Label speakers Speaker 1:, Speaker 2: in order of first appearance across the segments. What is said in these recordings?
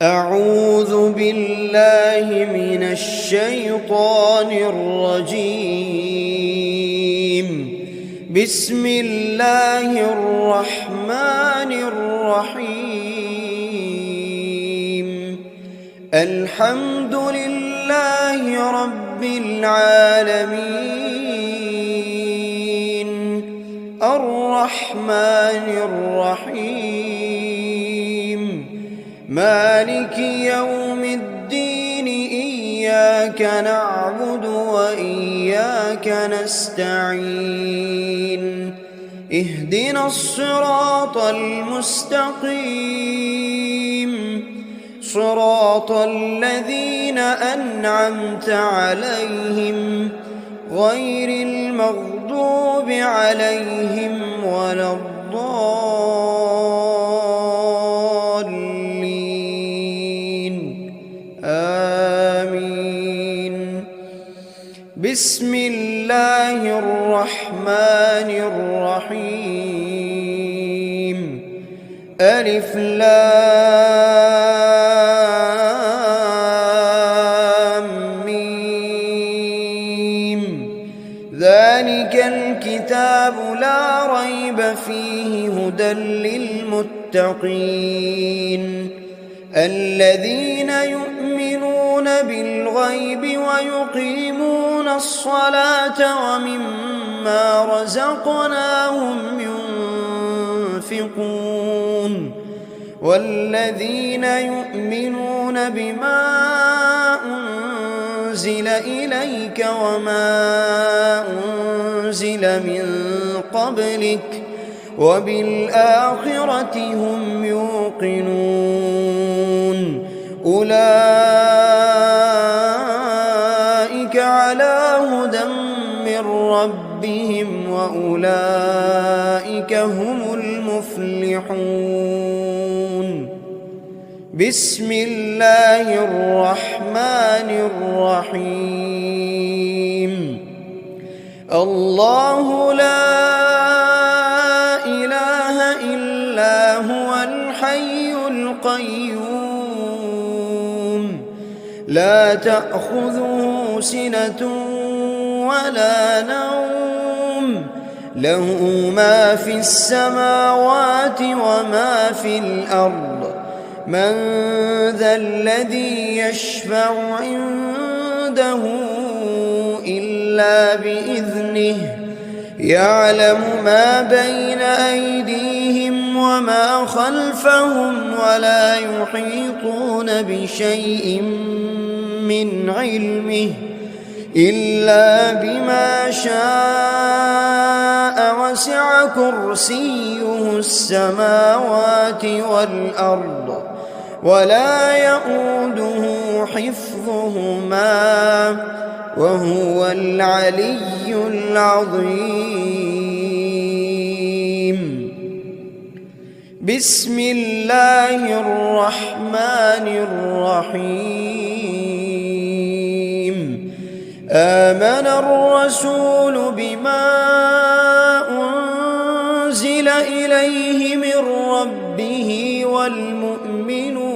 Speaker 1: أعوذ بالله من الشيطان الرجيم. بسم الله الرحمن الرحيم. الحمد لله رب العالمين، الرحمن الرحيم، مالك يوم الدين. إياك نعبد وإياك نستعين. اهدنا الصراط المستقيم، صراط الذين أنعمت عليهم غير المغضوب عليهم ولا الضالين. آمين. بسم الله الرحمن الرحيم. ألف لام ميم. ذلك الكتاب لا ريب فيه هدى للمتقين، الذين يؤمنون بالغيب ويقيمون الصلاة ومما رزقناهم ينفقون، والذين يؤمنون بما أنزل إليك وما أنزل من قبلك وبالآخرة هم يوقنون. أولئك على هدى من ربهم وأولئك هم المفلحون. بسم الله الرحمن الرحيم. الله لا إله إلا هو الحي القيوم، لا تأخذه سنة ولا نوم، له ما في السماوات وما في الأرض. من ذا الذي يشفع عنده إلا بإذنه، يعلم ما بين أيديهم وما خلفهم ولا يحيطون بشيء من علمه إلا بما شاء، وسع كرسيه السماوات والأرض ولا يئوده حفظهما وهو العلي العظيم. بسم الله الرحمن الرحيم. آمن الرسول بما أنزل إليه من ربه والمؤمنون،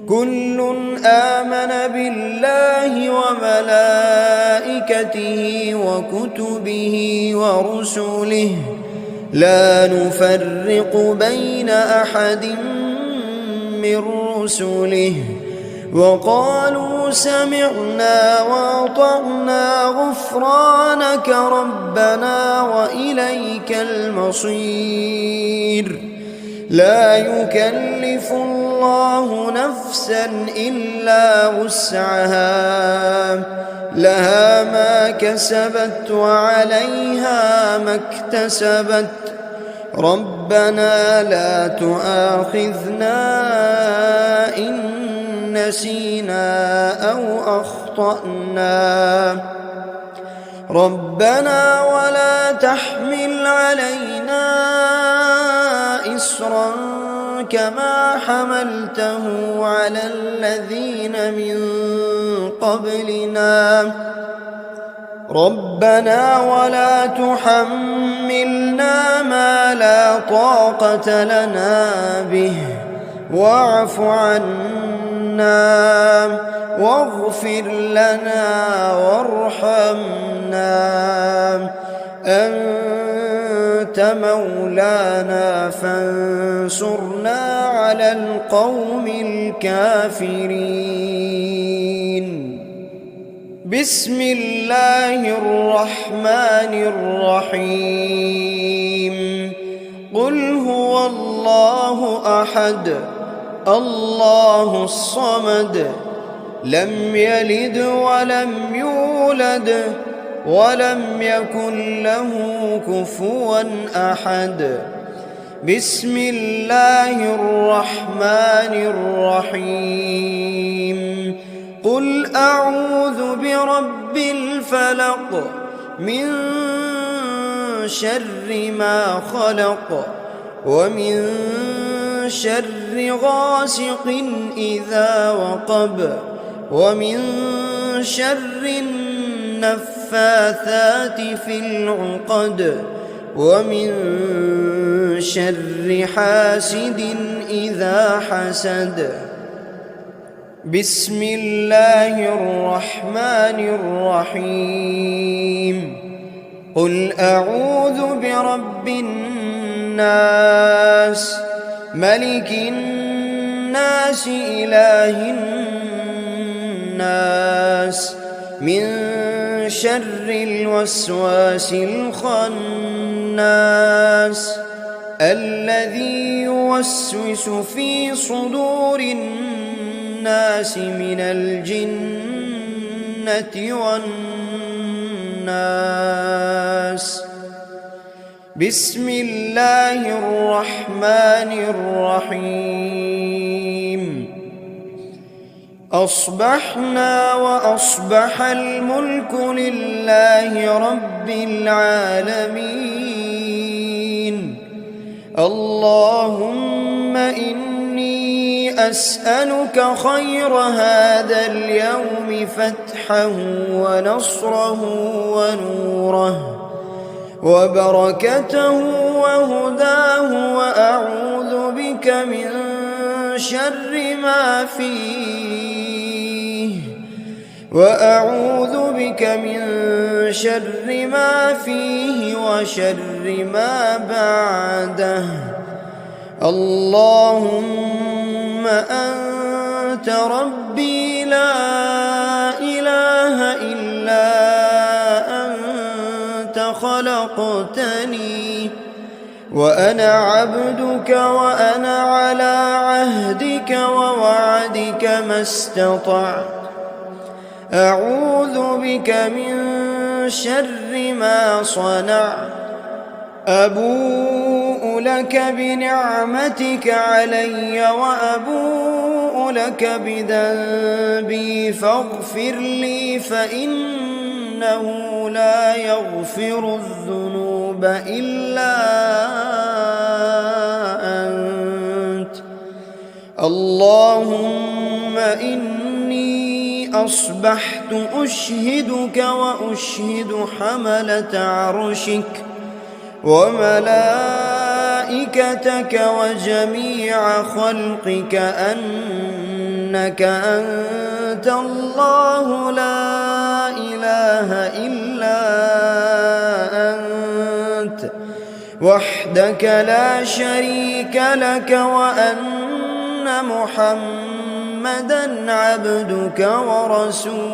Speaker 1: كل آمن بالله وملائكته وكتبه ورسله، لا نفرق بين أحد من رسله، وقالوا سمعنا وأطعنا غفرانك ربنا وإليك المصير. لا يكلف الله نفسا إلا وسعها، لها ما كسبت وعليها ما اكتسبت. ربنا لا تؤاخذنا إن نسينا أو أخطأنا، ربنا ولا تحمل علينا إصرا كما حملته على الذين من قبلنا، ربنا ولا تحملنا ما لا طاقة لنا به واعف عنا واغفر لنا وارحمنا أنت مولانا فانصرنا على القوم الكافرين. بسم الله الرحمن الرحيم. قل هو الله أحد الله الصمد لم يلد ولم يولد ولم يكن له كفوا أحد. بسم الله الرحمن الرحيم. قل أعوذ برب الفلق من شر ما خلق ومن شر غاسق إذا وقب ومن شر النفاثات في العقد ومن شر حاسد إذا حسد. بسم الله الرحمن الرحيم. قل أعوذ برب الناس ملك الناس إله الناس من شر الوسواس الخناس الذي يوسوس في صدور الناس من الجنة والناس. بسم الله الرحمن الرحيم. أصبحنا وأصبح الملك لله رب العالمين. اللهم إني أسألك خير هذا اليوم فتحه ونصره ونوره وبركته وهداه وأعوذ بك من شر ما فيه وشر ما بعده. اللهم أنت ربي لا إله إلا أنت خلقتني وأنا عبدك وأنا على عهدك ووعدك ما استطعت. أعوذ بك من شر ما صنعت. أبوء لك بنعمتك علي وأبوء لك بذنبي فاغفر لي فإنه لا يغفر الذنوب إلا أنت. اللهم إني أصبحت أشهدك وأشهد حملة عرشك وملائكتك وجميع خلقك أنك أنت الله لا إله إلا أنت وحدك لا شريك لك وأن محمدًا عبدك ورسولك.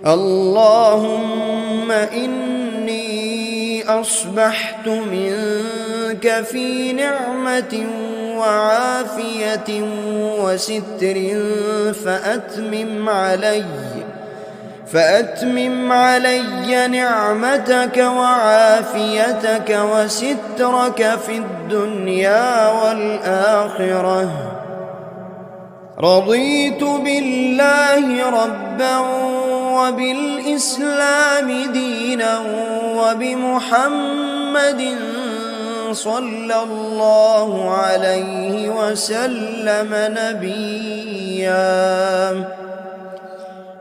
Speaker 1: اللهم إني أصبحت منك في نعمة وعافية وستر فأتمم علي نعمتك وعافيتك وسترك في الدنيا والآخرة. رضيت بالله ربا وبالإسلام دينا وبمحمد صلى الله عليه وسلم نبيا.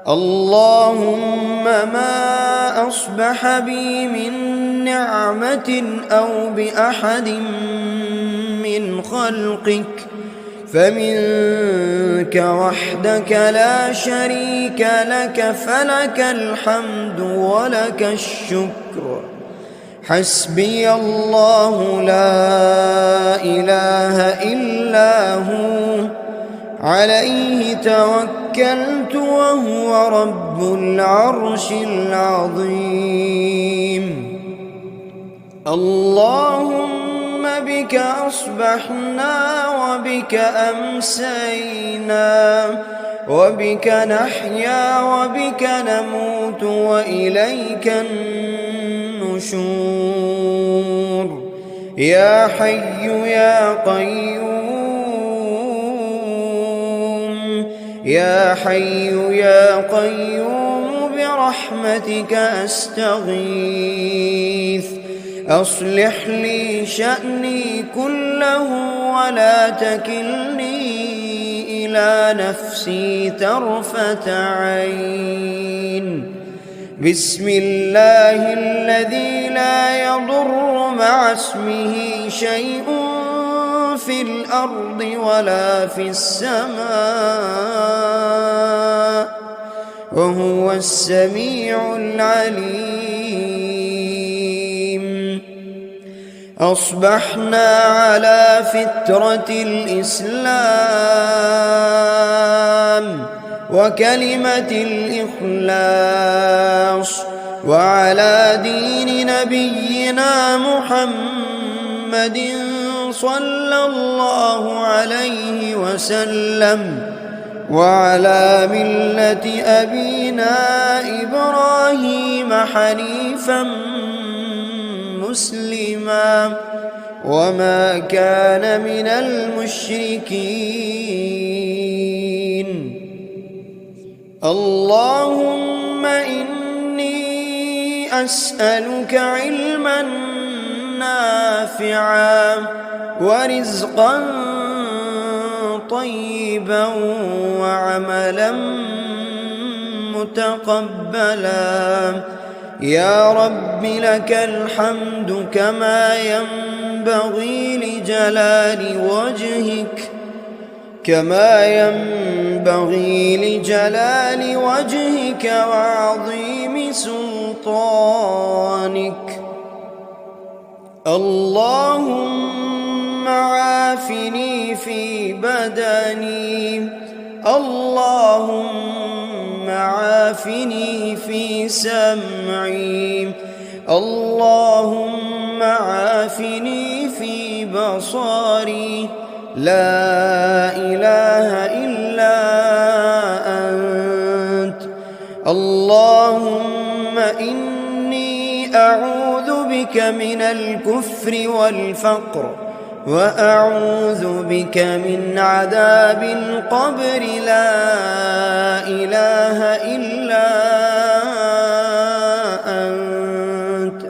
Speaker 1: اللهم ما أصبح بي من نعمة أو بأحد من خلقك فمنك وحدك لا شريك لك فلك الحمد ولك الشكر. حسبي الله لا إله إلا هو عليه توكلت وهو رب العرش العظيم. اللهم بك أصبحنا وبك أمسينا وبك نحيا وبك نموت وإليك النشور. يا حي يا قيوم يا حي يا قيوم برحمتك أستغيث. أصلح لي شأني كله ولا تكلني إلى نفسي طرفة عين. بسم الله الذي لا يضر مع اسمه شيء في الأرض ولا في السماء وهو السميع العليم. أصبحنا على فطرة الإسلام وكلمة الإخلاص وعلى دين نبينا محمد صلى الله عليه وسلم وعلى ملة أبينا إبراهيم حنيفا مسلما وما كان من المشركين. اللهم إني أسألك علما نافعا ورزقا طيبا وعملا متقبلا. يا رب لك الحمد كما ينبغي لجلال وجهك وعظيم سلطانك. اللهم عافني في بدني اللهم عافني في سمعي اللهم عافني في بصري. لا إله إلا أنت. اللهم إني أعوذ بك من الكفر والفقر وأعوذ بك من عذاب القبر. لا إله إلا أنت.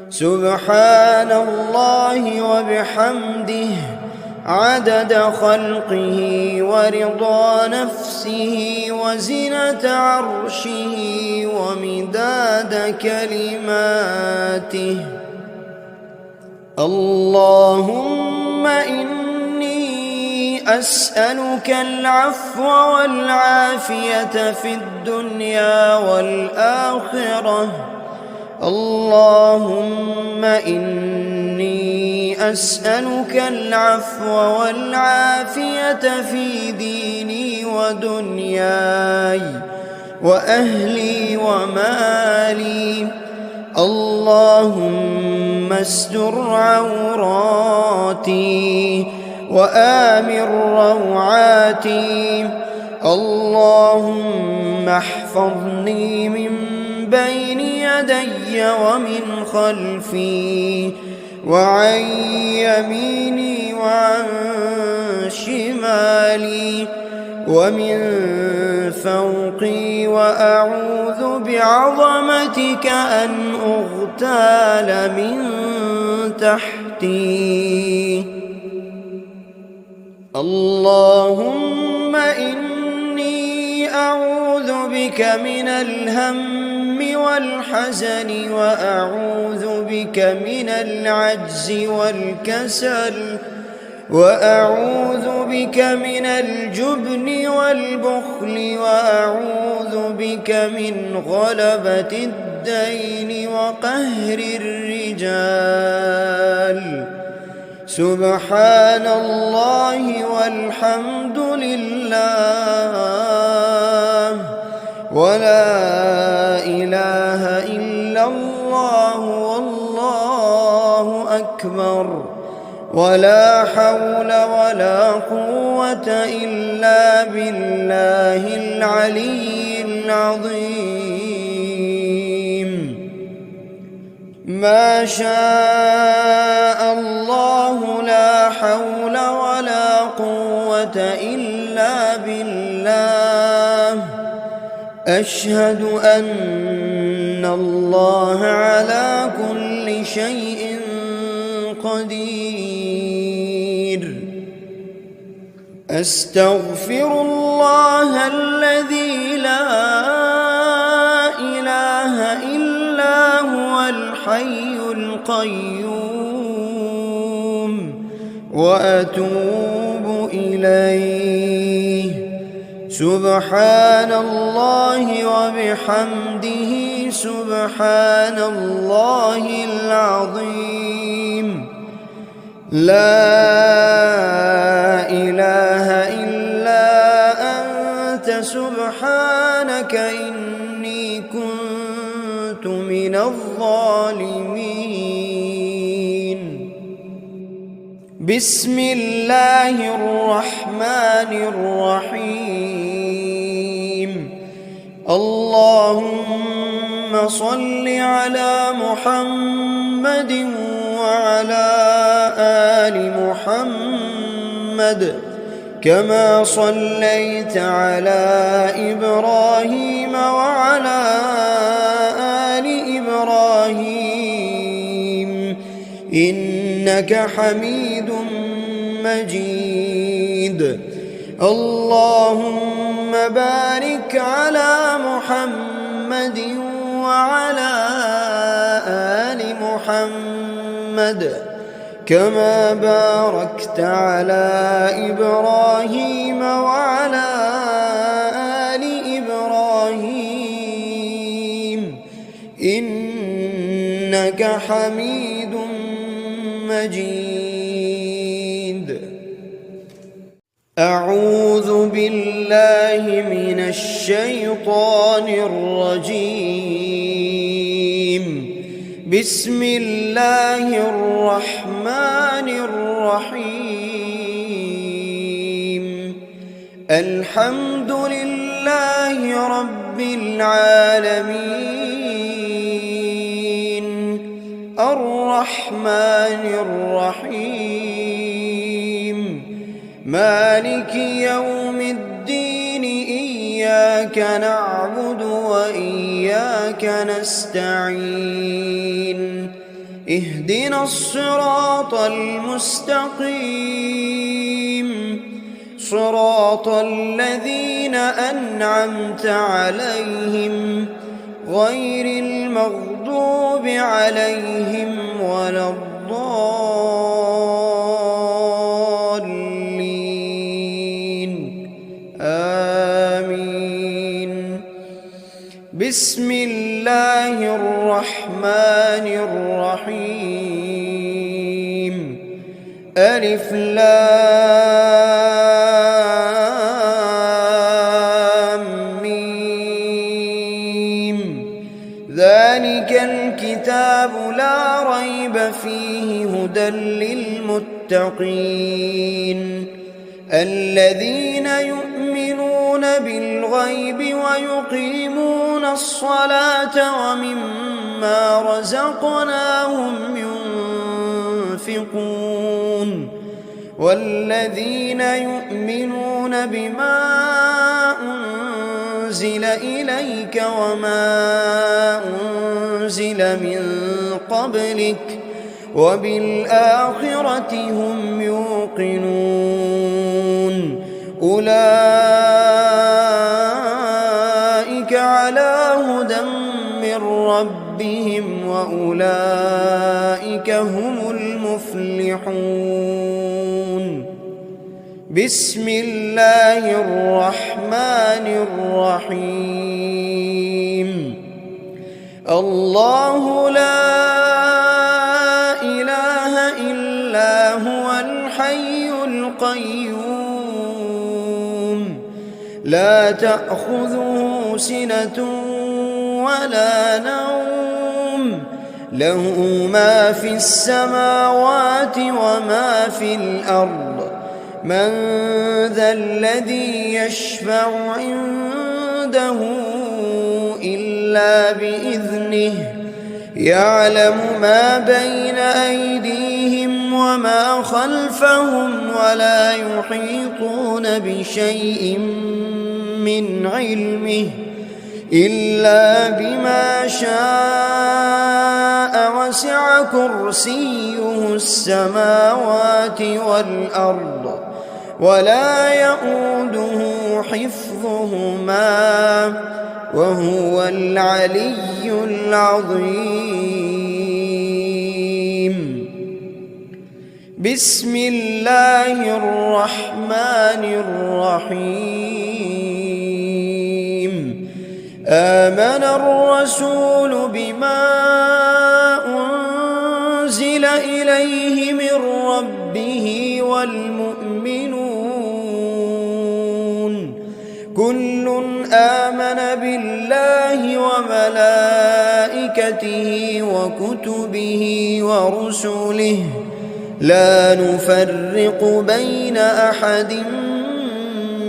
Speaker 1: سبحان الله وبحمده عدد خلقه ورضا نفسه وزنة عرشه ومداد كلماته. اللهم إني أسألك العفو والعافية في الدنيا والآخرة. اللهم إني أسألك العفو والعافية في ديني ودنياي وأهلي ومالي. اللهم استر عوراتي وآمن روعاتي. اللهم احفظني من بين يدي ومن خلفي وعن يميني وعن شمالي ومن فوقي وأعوذ بعظمتك أن أغتال من تحتي. اللهم إني أعوذ بك من الهم والحزن وأعوذ بك من العجز والكسل وأعوذ بك من الجبن والبخل وأعوذ بك من غلبة الدين وقهر الرجال. سبحان الله والحمد لله ولا إله إلا الله والله أكبر ولا حول ولا قوة إلا بالله العلي العظيم. ما شاء الله لا حول ولا قوة إلا بالله. أشهد أن الله على كل شيء قدير. أستغفر الله الذي لا إله إلا هو الحي القيوم وأتوب إليه. سبحان الله وبحمده سبحان الله العظيم. لا إله إلا أنت سبحانك إني كنت من الظالمين. بسم الله الرحمن الرحيم. اللهم صل على محمد وعلى آل محمد كما صليت على إبراهيم وعلى آل إبراهيم إنك حميد مجيد. اللهم بارك على محمد وعلى آل محمد كما باركت على إبراهيم وعلى آل إبراهيم إنك حميد مجيد. أعوذ بالله من الشيطان الرجيم. بسم الله الرحمن الرحيم. الحمد لله رب العالمين الرحمن الرحيم مالك يوم الدين. إياك نعبد وإياك نستعين. اهدنا الصراط المستقيم صراط الذين أنعمت عليهم غير المغضوب عليهم ولا الضالين. آمين. بسم الله الرحمن الرحيم. ألف لام ميم. ذلك الكتاب لا ريب فيه هدى للمتقين الذين يؤمنون بالغيب ويقيمون الصلاة ومما رزقناهم ينفقون والذين يؤمنون بما أنزل إليك وما أنزل من قبلك وبالآخرة هم يوقنون. أولئك على هدى من ربهم وأولئك هم المفلحون. بسم الله الرحمن الرحيم الله لا إله إلا هو الحي القيوم لا تأخذه سنة ولا نوم له ما في السماوات وما في الأرض من ذا الذي يشفع عنده إلا بإذنه يعلم ما بين أيديهم وما خلفهم ولا يحيطون بشيء من علمه إلا بما شاء وسع كرسيه السماوات والأرض ولا يؤوده حفظهما وهو العلي العظيم بسم الله الرحمن الرحيم آمن الرسول بما أنزل إليه من ربه والمؤمنون كل آمن بالله وملائكته وكتبه ورسله لا نفرق بين أحد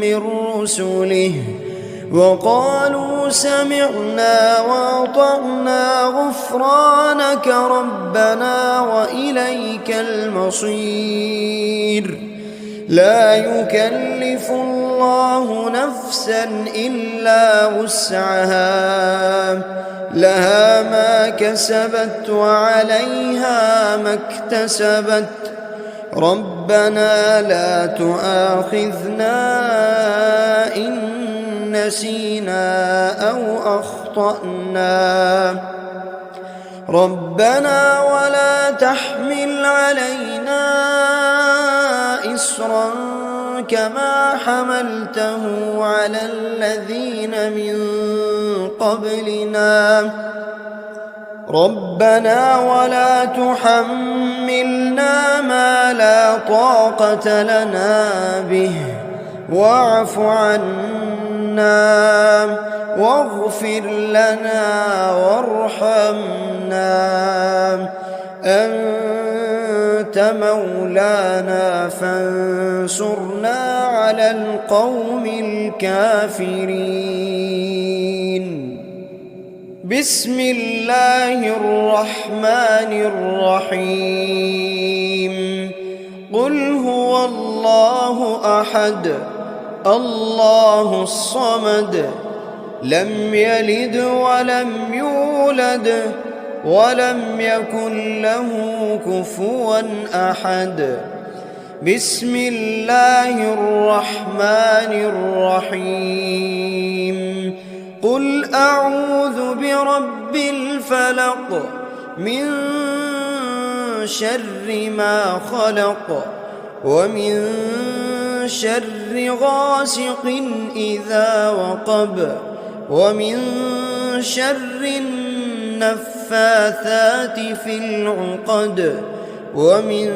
Speaker 1: من رسله وقالوا سمعنا وأطعنا غفرانك ربنا وإليك المصير لا يكلف الله نفسا إلا وسعها لها ما كسبت وعليها ما اكتسبت ربنا لا تؤاخذنا إن نسينا أو أخطأنا ربنا ولا تحمل علينا إصرا كما حملته على الذين من قبلنا ربنا ولا تحملنا ما لا طاقة لنا به واعف عنا واغفر لنا وارحمنا أنت مولانا فانصرنا على القوم الكافرين بسم الله الرحمن الرحيم قل هو الله أحد الله الصمد لم يلد ولم يولد ولم يكن له كفوا أحد بسم الله الرحمن الرحيم قل أعوذ برب الفلق من شر ما خلق ومن شر غاسق إذا وقب ومن شر النفاثات في العقد ومن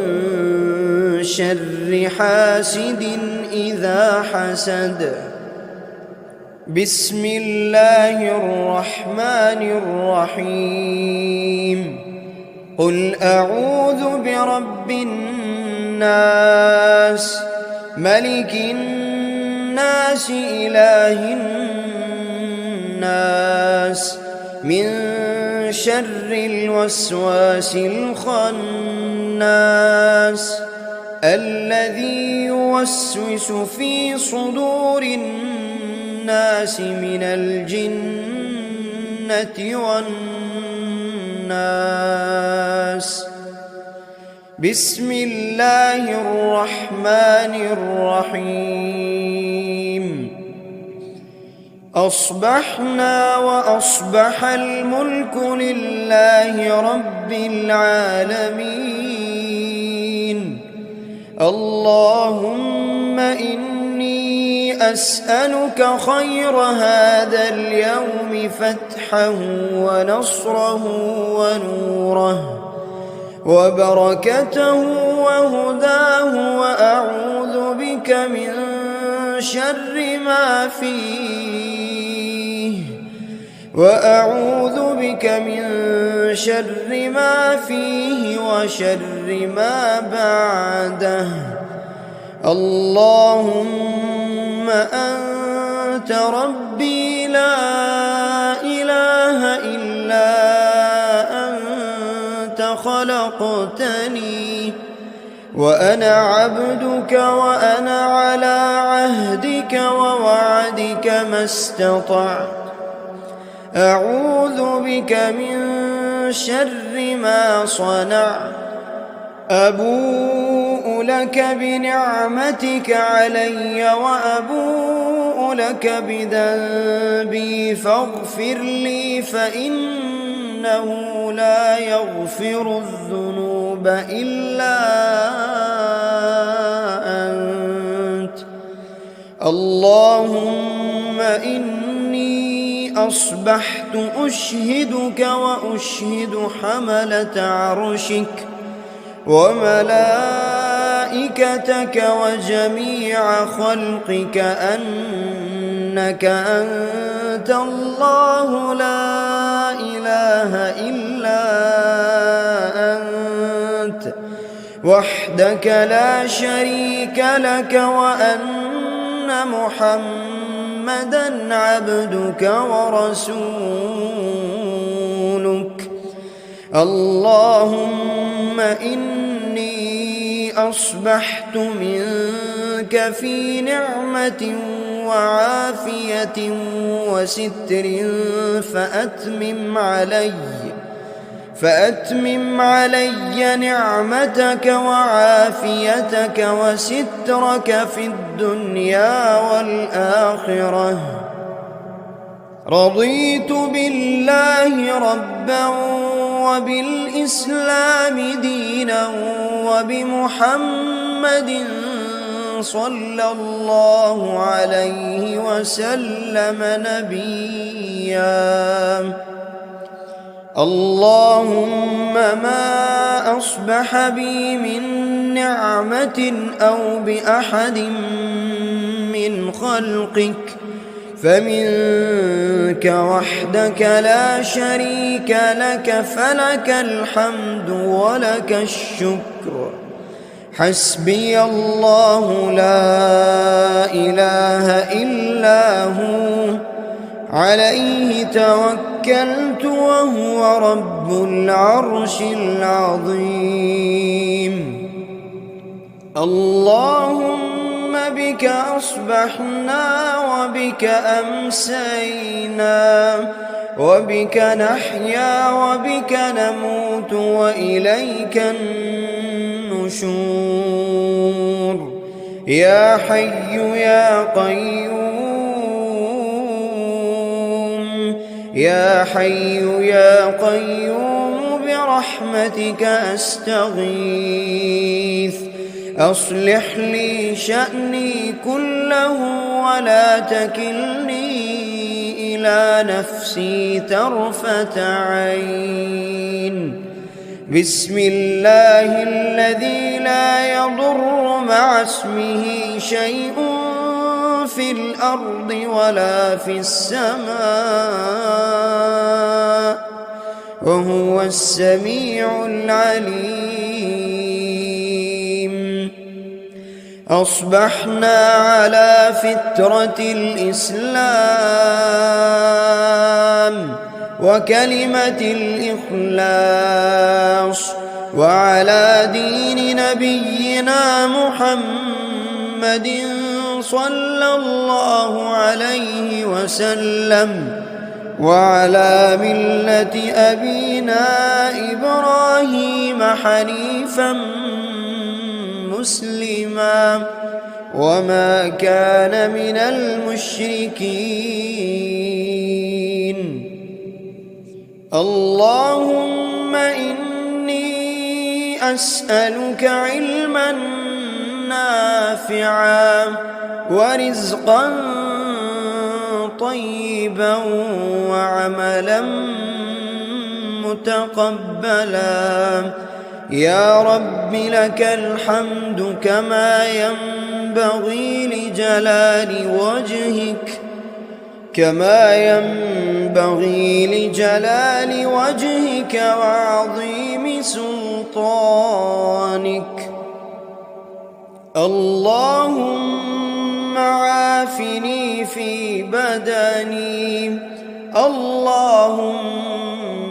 Speaker 1: شر حاسد إذا حسد بسم الله الرحمن الرحيم قل أعوذ برب الناس ملك الناس إله الناس من شر الوسواس الخناس الذي يوسوس في صدور الناس من الجنة والناس بسم الله الرحمن الرحيم أصبحنا وأصبح الملك لله رب العالمين اللهم إني أسألك خير هذا اليوم فتحه ونصره ونوره وبركته وهداه، وأعوذ بك من شر ما فيه وشر ما بعده. اللهم أنت ربي لا إله إلا أنت خلقتني وأنا عبدك وأنا على عهدك ووعدك ما استطعت. أعوذ بك من شر ما صنعت. أبوء لك بنعمتك علي وأبوء لك بذنبي فاغفر لي فإنه لا يغفر الذنوب إلا أنت. اللهم إني أصبحت أشهدك وأشهد حملة عرشك وملائكتك وجميع خلقك أنك أنت الله لا إله إلا أنت وحدك لا شريك لك، وأن محمدًا عبدك ورسولك. اللهم إني أصبحت منك في نعمة وعافية وستر فأتمم علي نعمتك وعافيتك وسترك في الدنيا والآخرة. رضيت بالله ربا وبالإسلام دينا وبمحمد صلى الله عليه وسلم نبيا. اللهم ما أصبح بي من نعمة أو بأحد من خلقك فمنك وحدك لا شريك لك، فلك الحمد ولك الشكر. حسبي الله لا إله إلا هو عليه توكلت وهو رب العرش العظيم. اللهم بك أصبحنا وبك أمسينا وبك نحيا وبك نموت وإليك النشور. يا حي يا قيوم، يا حي يا قيوم برحمتك أستغيث. أصلح لي شأني كله ولا تكلني إلى نفسي طرفة عين. بسم الله الذي لا يضر مع اسمه شيء في الأرض ولا في السماء وهو السميع العليم. أصبحنا على فطرة الإسلام وكلمة الإخلاص وعلى دين نبينا محمد صلى الله عليه وسلم وعلى ملة أبينا إبراهيم حنيفا مسلما وما كان من المشركين. اللهم إني أسألك علما نافعا نافعا ورزقا طيبا وعملا متقبلا. يا رب لك الحمد كما ينبغي لجلال وجهك وعظيم سلطانك. اللهم عافني في بدني، اللهم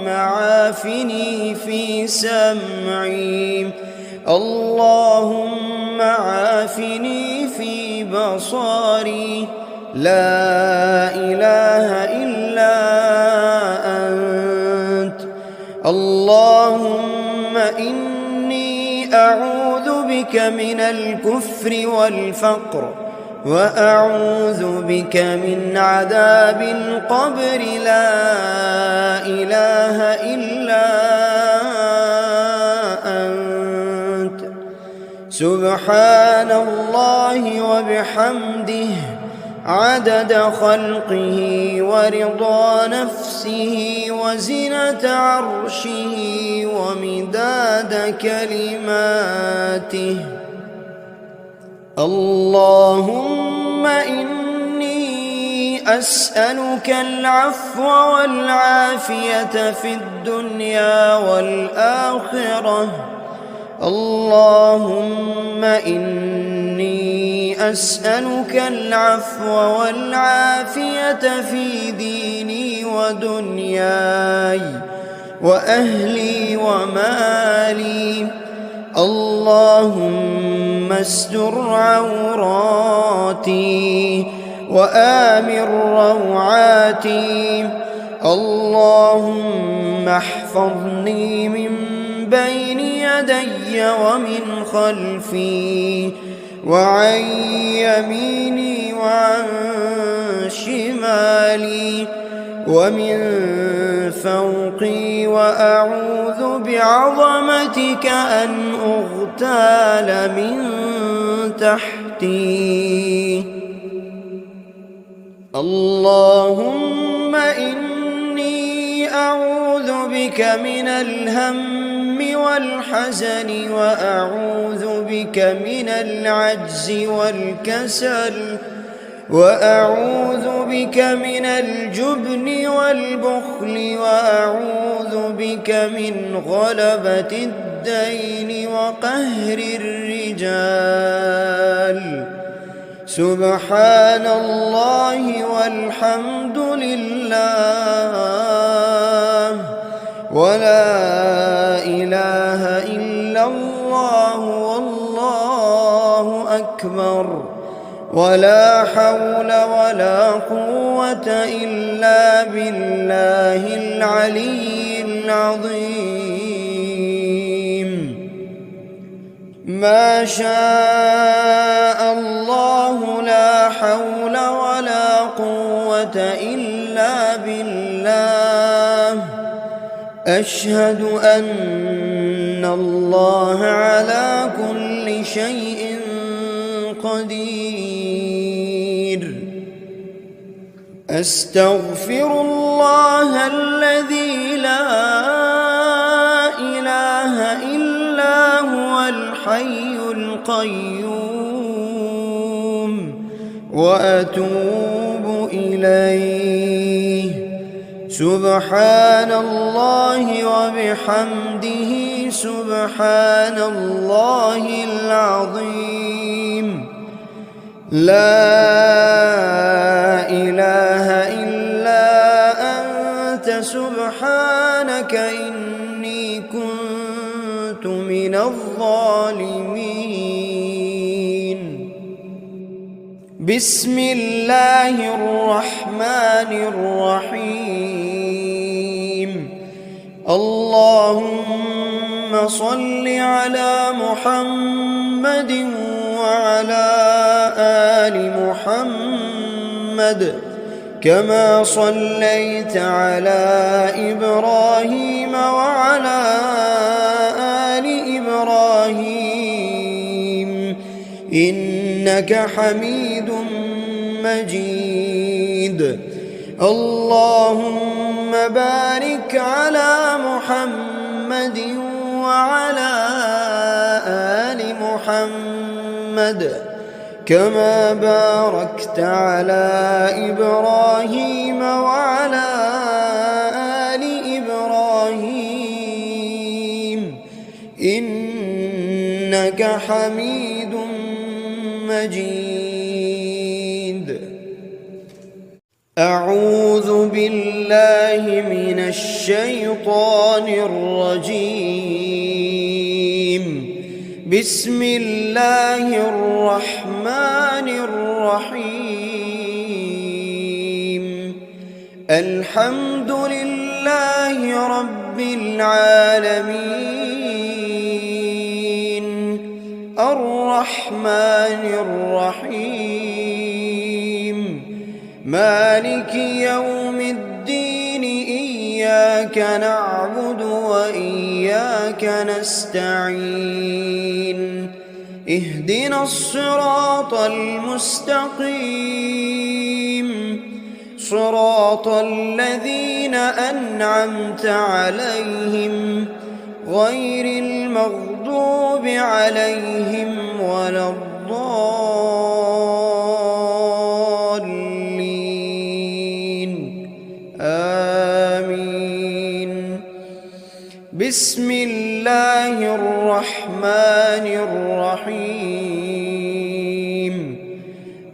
Speaker 1: عافني في سمعي، اللهم عافني في بصري. لا إله إلا أنت. اللهم إني أعوذ بك من الكفر والفقر، وأعوذ بك من عذاب القبر. لا إله إلا أنت. سبحان الله وبحمده عدد خلقه ورضا نفسه وزنة عرشه ومداد كلماته. اللهم إني أسألك العفو والعافية في الدنيا والآخرة. اللهم إني أسألك العفو والعافية في ديني ودنياي وأهلي ومالي. اللهم استر عوراتي وآمن روعاتي. اللهم احفظني من بين يدي ومن خلفي وعن يميني وعن شمالي ومن فوقي، وأعوذ بعظمتك أن أغتال من تحتي. اللهم إني أعوذ بك من الهم والحزن، وأعوذ بك من العجز والكسل، وأعوذ بك من الجبن والبخل، وأعوذ بك من غلبة الدين وقهر الرجال. سبحان الله والحمد لله ولا إله إلا الله والله أكبر، ولا حول ولا قوة إلا بالله العلي العظيم. ما شاء الله لا حول ولا قوة إلا بالله. أشهد أن الله على كل شيء قدير. أستغفر الله الذي لا إله إلا هو الحي القيوم، وأتوب إليه. سبحان الله وبحمده سبحان الله العظيم. لا إله إلا أنت سبحانك إني كنت من الظالمين. بسم الله الرحمن الرحيم. اللهم صل على محمد وعلى آل محمد كما صليت على إبراهيم وعلى آل إبراهيم إنك حميد مجيد. اللهم بارك على محمد وعلى آل محمد كما باركت على إبراهيم وعلى آل إبراهيم إنك حميد مجيد. أعوذ بالله من الشيطان الرجيم. بسم الله الرحمن الرحيم. الحمد لله رب العالمين الرحمن الرحيم مالك يوم الدين إياك نعبد وإياك نستعين اهدنا الصراط المستقيم صراط الذين أنعمت عليهم غير المغضوب عليهم ولا الضالين آمين. بسم الله الرحمن الرحيم.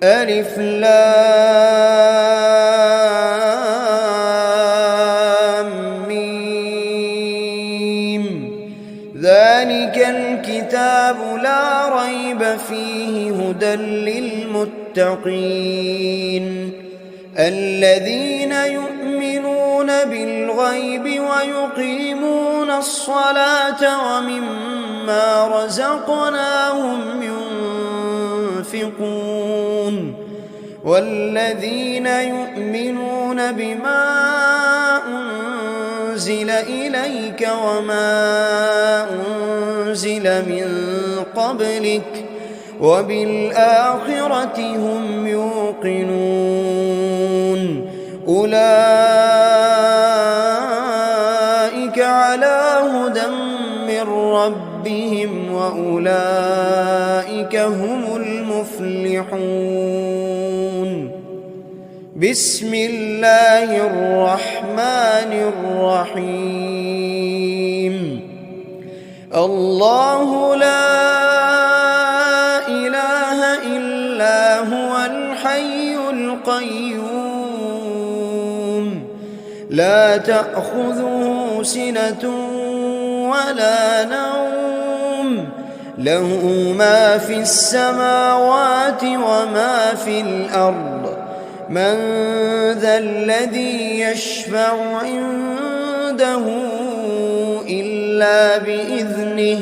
Speaker 1: ألف لام ميم. ذلك الكتاب لا ريب فيه هدى للمتقين الذين يؤمنون بالغيب ويقيمون الصلاة ومما رزقناهم ينفقون والذين يؤمنون بما أنزل إليك وما أنزل من قبلك وبالآخرة هم يوقنون أولئك على هدى من ربهم وأولئك هم المفلحون. بسم الله الرحمن الرحيم. الله لا إله إلا هو الحي القيوم لا تأخذه سنة ولا نوم له ما في السماوات وما في الأرض من ذا الذي يشفع عنده إلا بإذنه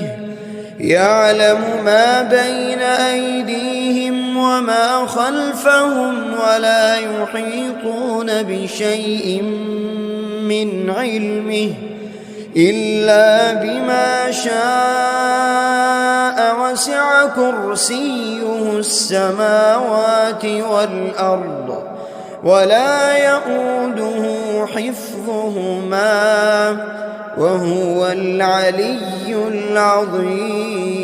Speaker 1: يعلم ما بين أيديهم وما خلفهم ولا يحيطون بشيء من علمه إلا بما شاء وسع كرسيه السماوات والأرض ولا يؤوده حفظهما وهو العلي العظيم.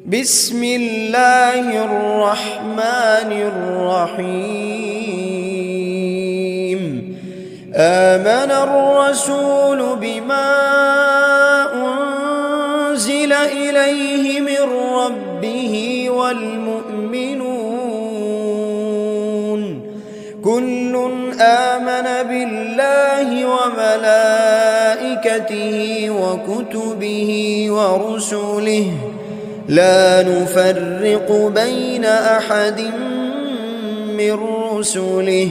Speaker 1: بسم الله الرحمن الرحيم. آمن الرسول بما أنزل إليه من ربه والمؤمنون كل آمن بالله وملائكته وكتبه ورسله لا نفرق بين أحد من رسله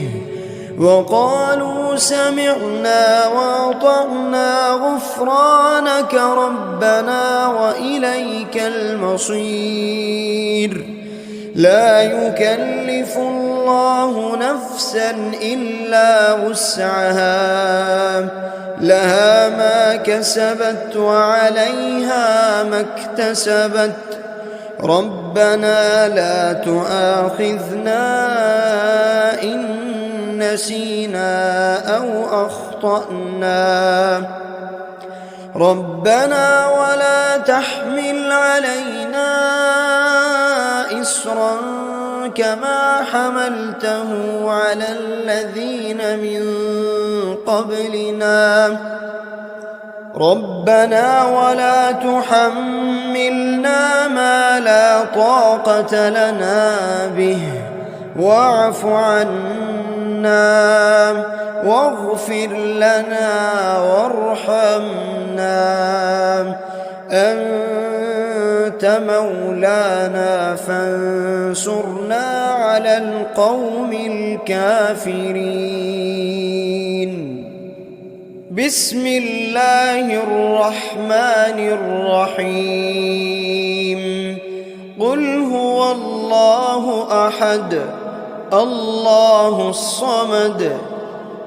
Speaker 1: وقالوا سمعنا وأطعنا غفرانك ربنا وإليك المصير. لا يكلف الله نفسا إلا وسعها لها ما كسبت وعليها ما اكتسبت ربنا لا تؤاخذنا إن نسينا أو أخطأنا ربنا ولا تحمل علينا إصرا كما حملته على الذين من قبلنا ربنا ولا تحملنا ما لا طاقة لنا به واعف عنا واغفر لنا وارحمنا أنت مولانا فانصرنا على القوم الكافرين. بسم الله الرحمن الرحيم. قل هو الله أحد الله الصمد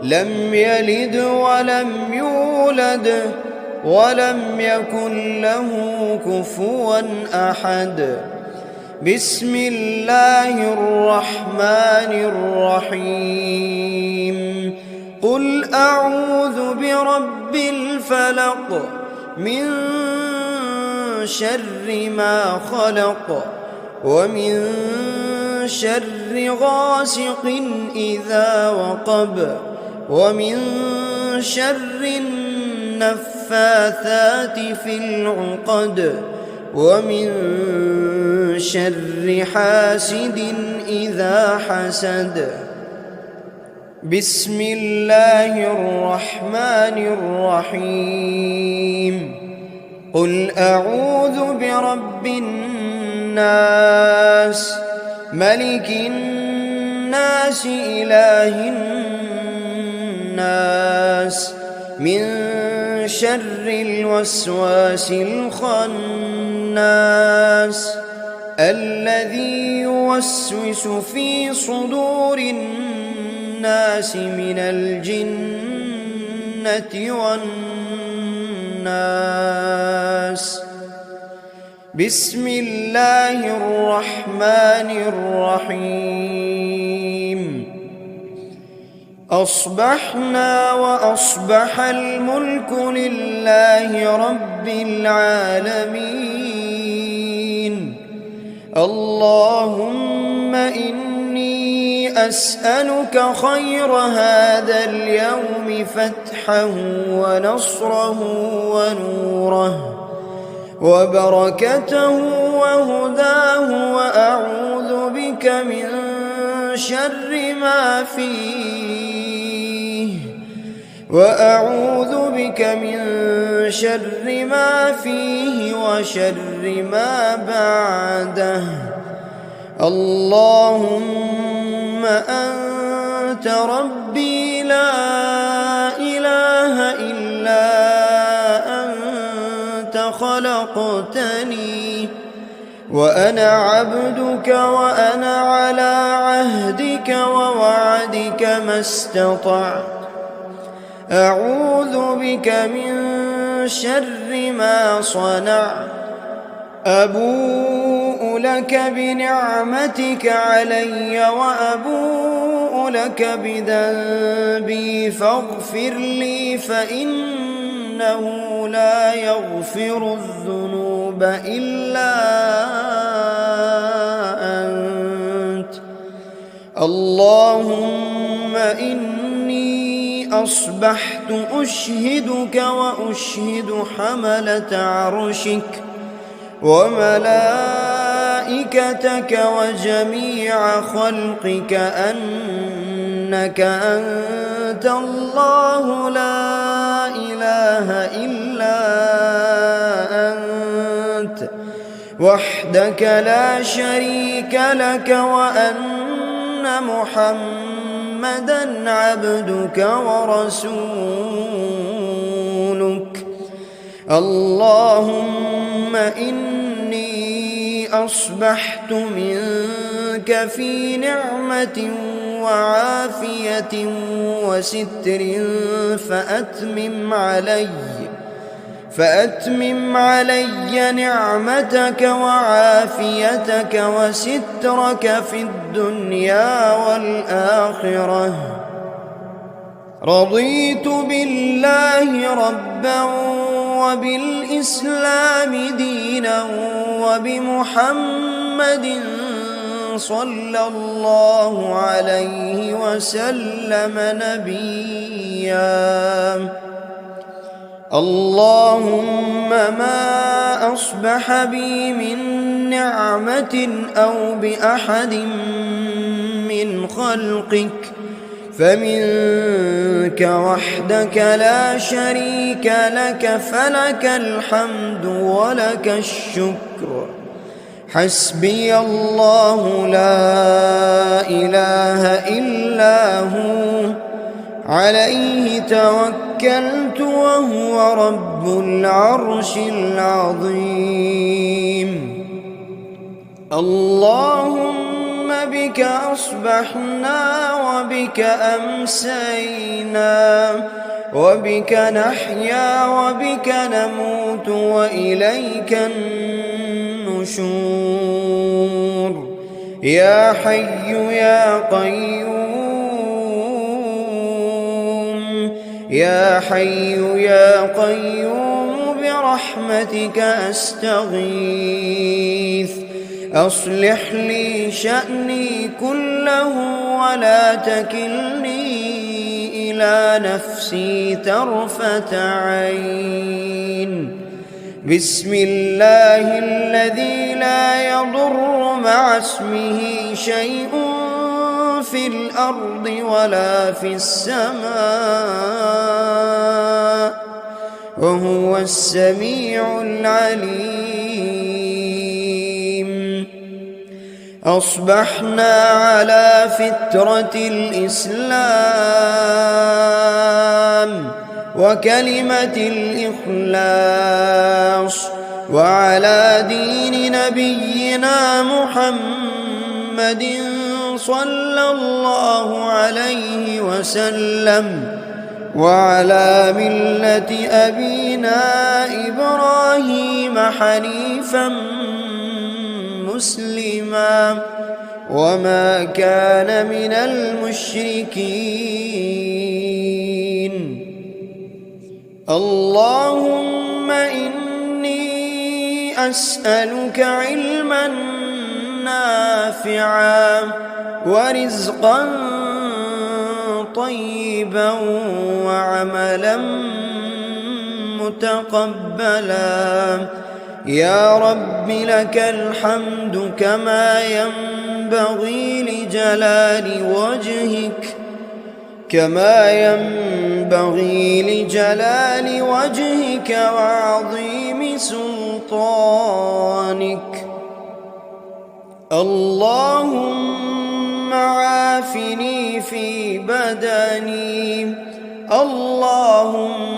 Speaker 1: لم يلد ولم يولد ولم يكن له كفوا أحد. بسم الله الرحمن الرحيم. قل أعوذ برب الفلق من شر ما خلق ومن شر غاسق إذا وقب ومن شر النفاثات في العقد ومن شر حاسد إذا حسد. بسم الله الرحمن الرحيم. قل أعوذ برب الناس ملك الناس إله الناس من شر الوسواس الخناس الذي يوسوس في صدور الناس من الجنة والناس. بسم الله الرحمن الرحيم. أصبحنا وأصبح الملك لله رب العالمين. اللهم إني أسألك خير هذا اليوم فتحه ونصره ونوره وبركته وهداه وأعوذ بك من شر ما فيه وشر ما بعده. اللهم أنت ربي لا إله إلا أنت خلقتني وأنا عبدك وأنا على عهدك ووعدك ما استطعت. أعوذ بك من شر ما صنعت. أبوء لك بنعمتك علي وأبوء لك بذنبي فاغفر لي فإنه لا يغفر الذنوب إلا أنت. اللهم إني أصبحت أشهدك وأشهد حملة عرشك وملائكتك وجميع خلقك أنك أنت الله لا إله إلا أنت وحدك لا شريك لك وأن محمدًا عبدك ورسولك. اللهم إني أصبحت منك في نعمة وعافية وستر فأتمم علي نعمتك وعافيتك وسترك في الدنيا والآخرة. رضيت بالله ربا وبالإسلام دينا وبمحمد صلى الله عليه وسلم نبيا. اللهم ما أصبح بي من نعمة أو بأحد من خلقك فمنك وحدك لا شريك لك، فلك الحمد ولك الشكر. حسبي الله لا إله إلا هو، عليه توكلت وهو رب العرش العظيم. اللهم بك أصبحنا وبك أمسينا وبك نحيا وبك نموت وإليك النشور. يا حي يا قيوم، يا حي يا قيوم برحمتك أستغيث. أصلح لي شأني كله ولا تكلني إلى نفسي طرفة عين. بسم الله الذي لا يضر مع اسمه شيء في الأرض ولا في السماء وهو السميع العليم. أصبحنا على فطرة الإسلام وكلمة الإخلاص وعلى دين نبينا محمد صلى الله عليه وسلم وعلى ملة أبينا إبراهيم حنيفا مسلما وما كان من المشركين. اللهم إني أسألك علما نافعا ورزقا طيبا وعملا متقبلا. يا رب لك الحمد كما ينبغي لجلال وجهك وعظيم سلطانك. اللهم عافني في بدني، اللهم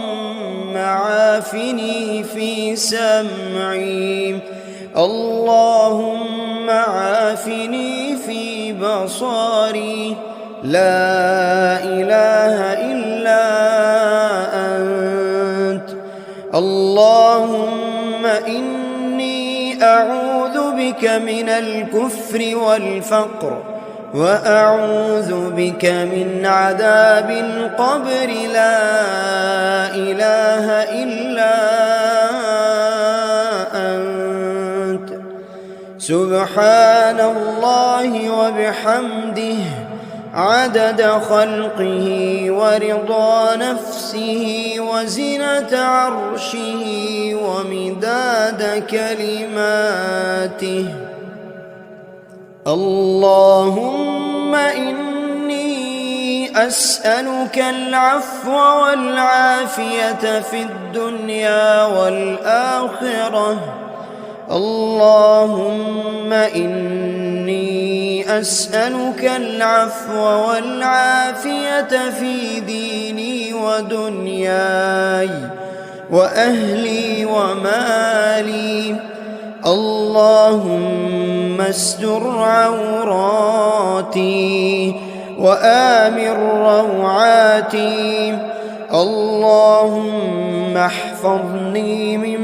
Speaker 1: عافني في سمعي، اللهم عافني في بصري. لا إله إلا أنت. اللهم إني أعوذ بك من الكفر والفقر وأعوذ بك من عذاب القبر. لا إله إلا أنت. سبحان الله وبحمده عدد خلقه ورضا نفسه وزنة عرشه ومداد كلماته. اللهم إني أسألك العفو والعافية في الدنيا والآخرة. اللهم إني أسألك العفو والعافية في ديني ودنياي وأهلي ومالي. اللهم استر عوراتي وآمن روعاتي. اللهم احفظني من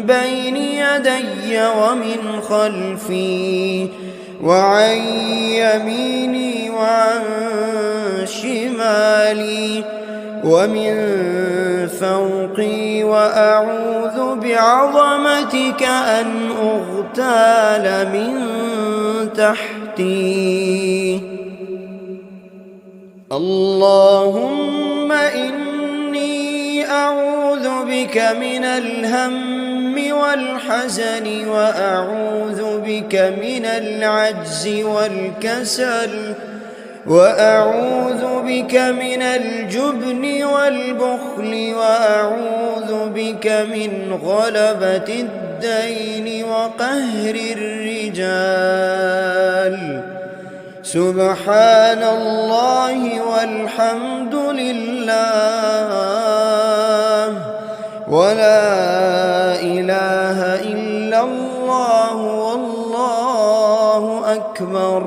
Speaker 1: بين يدي ومن خلفي وعن يميني وعن شمالي ومن فوقي، وأعوذ بعظمتك أن أغتال من تحتي. اللهم إني أعوذ بك من الهم والحزن، وأعوذ بك من العجز والكسل، وأعوذ بك من الجبن والبخل، وأعوذ بك من غلبة الدين وقهر الرجال. سبحان الله والحمد لله ولا إله إلا الله والله أكبر،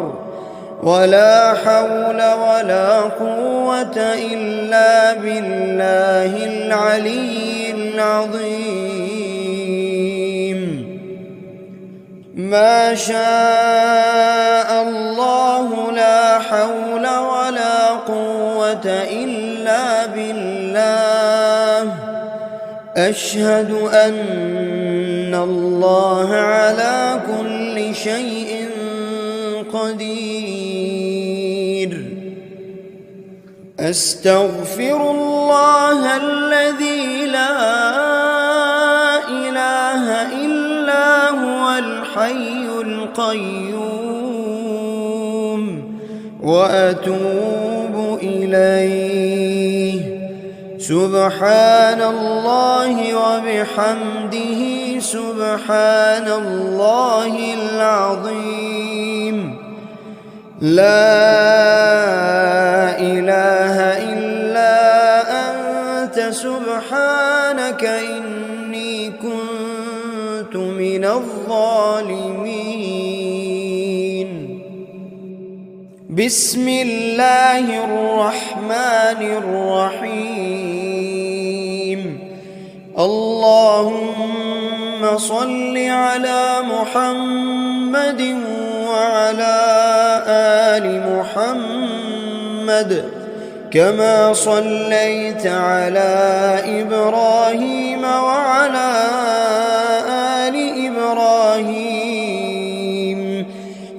Speaker 1: ولا حول ولا قوة إلا بالله العلي العظيم. ما شاء الله لا حول ولا قوة إلا بالله. أشهد أن الله على كل شيء قدير. أستغفر الله الذي لا إله إلا هو الحي القيوم، وأتوب إليه. سبحان الله وبحمده سبحان الله العظيم. لا إله إلا أنت سبحانك إني كنت من الظالمين. بسم الله الرحمن الرحيم. اللهم صل على محمد وعلى آل محمد كما صليت على إبراهيم وعلى آل إبراهيم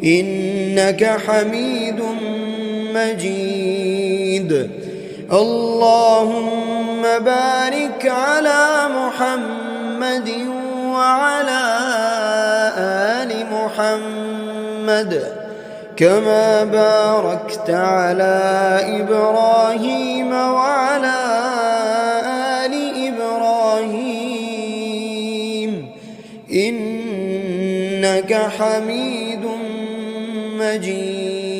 Speaker 1: إنك حميد مجيد. اللهم بارك على محمد وعلى آل محمد كما باركت على إبراهيم وعلى آل إبراهيم إنك حميد مجيد.